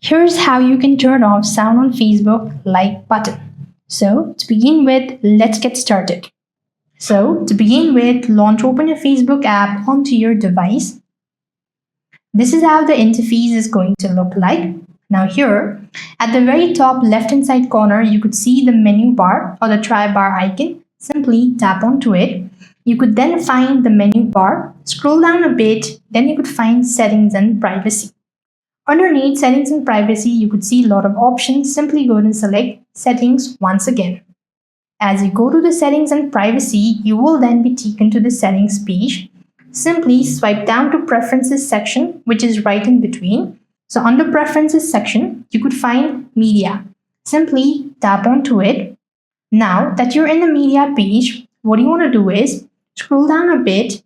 Here's how you can turn off sound on Facebook like button. So to begin with, let's get started. So to begin with, open your Facebook app onto your device. This is how the interface is going to look like. Now here, at the very top left-hand side corner, you could see the menu bar or the try bar icon. Simply tap onto it. You could then find the menu bar, scroll down a bit, then you could find settings and privacy. Underneath settings and privacy, you could see a lot of options. Simply go and select settings once again. As you go to the settings and privacy, you will then be taken to the settings page. Simply swipe down to preferences section, which is right in between. So under preferences section, you could find media. Simply tap onto it. Now that you're in the media page, what you want to do is scroll down a bit.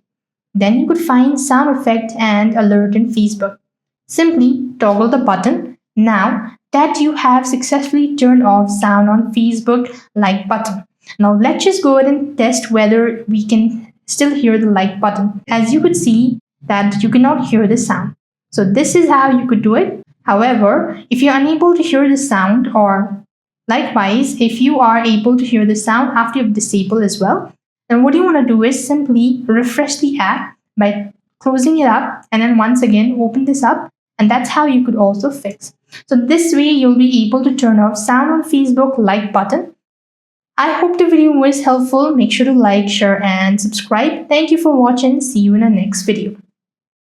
Then you could find sound effect and alert in Facebook. Simply toggle the button. Now that you have successfully turned off sound on Facebook like button. Now let's just go ahead and test whether we can still hear the like button. As you could see that you cannot hear the sound. So this is how you could do it. However, if you're unable to hear the sound, or likewise, if you are able to hear the sound after you've disabled as well, then what you want to do is simply refresh the app by closing it up and then once again open this up, and that's how you could also fix. So this way you'll be able to turn off sound on Facebook like button. I hope the video was helpful. Make sure to like, share and subscribe. Thank you for watching. See you in the next video.